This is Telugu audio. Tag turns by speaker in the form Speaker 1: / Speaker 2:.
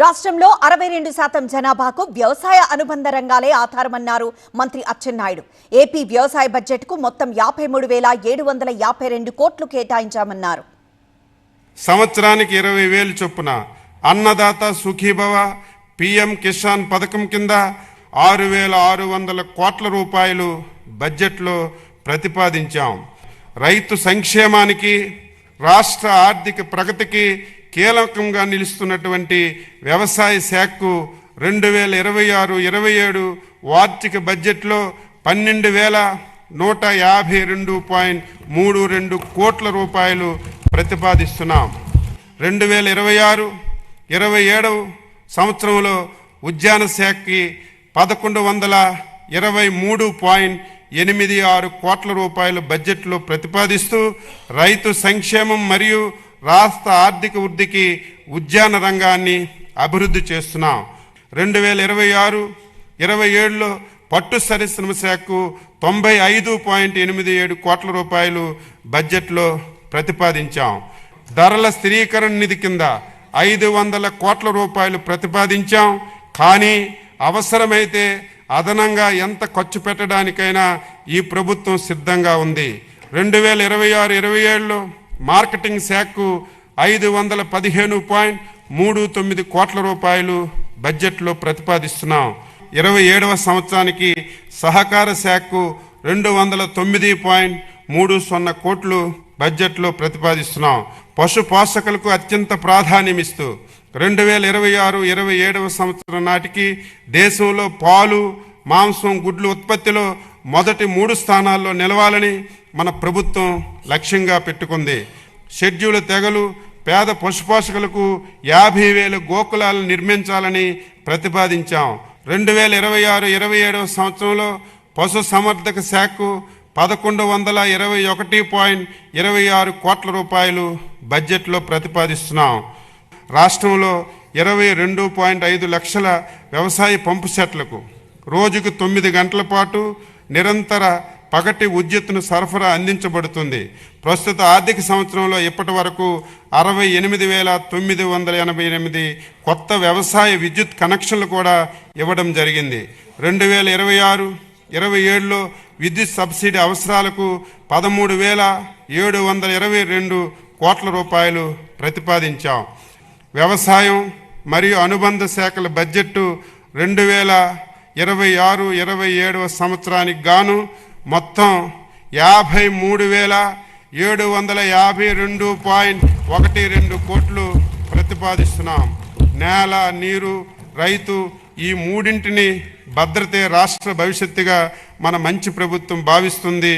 Speaker 1: రాష్ట్రంలో 62% జనాభాకు వ్యవసాయ అనుబంధ రంగాలే ఆధారమన్నారు మంత్రి అచ్చెన్నాయుడు. ఏపీ వ్యవసాయ బడ్జెట్కు మొత్తం 53,752 కోట్లు కేటాయించామన్నారు.
Speaker 2: సంవత్సరానికి 20,000 చొప్పున అన్నదాత సుఖీభవ పీఎం కిసాన్ పథకం కింద 6,600 కోట్ల రూపాయలు బడ్జెట్లో ప్రతిపాదించాం. రైతు సంక్షేమానికి, రాష్ట్ర ఆర్థిక ప్రగతికి కీలకంగా నిలుస్తున్నటువంటి వ్యవసాయ శాఖకు 2026-27 వార్షిక బడ్జెట్లో 12,152.32 కోట్ల రూపాయలు ప్రతిపాదిస్తున్నాం. 2026-27 సంవత్సరంలో ఉద్యాన శాఖకి 1,123.86 కోట్ల రూపాయలు బడ్జెట్లో ప్రతిపాదిస్తూ రైతు సంక్షేమం మరియు రాష్ట్ర ఆర్థిక వృద్ధికి ఉద్యాన రంగాన్ని అభివృద్ధి చేస్తున్నాం. 2026-27లో పట్టు పరిశ్రమ శాఖకు 95.87 కోట్ల రూపాయలు బడ్జెట్లో ప్రతిపాదించాం. ధరల స్థిరీకరణ నిధి కింద 500 కోట్ల రూపాయలు ప్రతిపాదించాం. కానీ అవసరమైతే అదనంగా ఎంత ఖర్చు పెట్టడానికైనా ఈ ప్రభుత్వం సిద్ధంగా ఉంది. 2026-27లో మార్కెటింగ్ శాఖకు 515.39 కోట్ల రూపాయలు బడ్జెట్లో ప్రతిపాదిస్తున్నాం. 27వ సంవత్సరానికి సహకార శాఖకు 209.30 కోట్లు బడ్జెట్లో ప్రతిపాదిస్తున్నాం. పశు పోషకులకు అత్యంత ప్రాధాన్యమిస్తూ 2026-27 సంవత్సరం నాటికి దేశంలో పాలు, మాంసం, గుడ్లు ఉత్పత్తిలో మొదటి 3 స్థానాల్లో నిలవాలని మన ప్రభుత్వం లక్ష్యంగా పెట్టుకుంది. షెడ్యూల్ తెగలు, పేద పశుపోషకులకు 50,000 గోకులాలను నిర్మించాలని ప్రతిపాదించాం. 2026-27 సంవత్సరంలో పశు సంవర్ధక శాఖకు 1,121.26 కోట్ల రూపాయలు బడ్జెట్లో ప్రతిపాదిస్తున్నాం. రాష్ట్రంలో 22.5 లక్షల వ్యవసాయ పంపు సెట్లకు రోజుకు 9 గంటల పాటు నిరంతర పగటి విద్యుత్తును సరఫరా అందించబడుతుంది. ప్రస్తుత ఆర్థిక సంవత్సరంలో ఇప్పటి వరకు 68,988 కొత్త వ్యవసాయ విద్యుత్ కనెక్షన్లు కూడా ఇవ్వడం జరిగింది. 2026-27లో విద్యుత్ సబ్సిడీ అవసరాలకు 13,722 కోట్ల రూపాయలు ప్రతిపాదించాం. వ్యవసాయం మరియు అనుబంధ శాఖల బడ్జెట్టు 2026-27 సంవత్సరానికి గాను మొత్తం 53,752.12 కోట్లు ప్రతిపాదిస్తున్నాం. నేల, నీరు, రైతు ఈ మూడింటిని భద్రతే రాష్ట్ర భవిష్యత్తుగా మన మంచి ప్రభుత్వం భావిస్తుంది.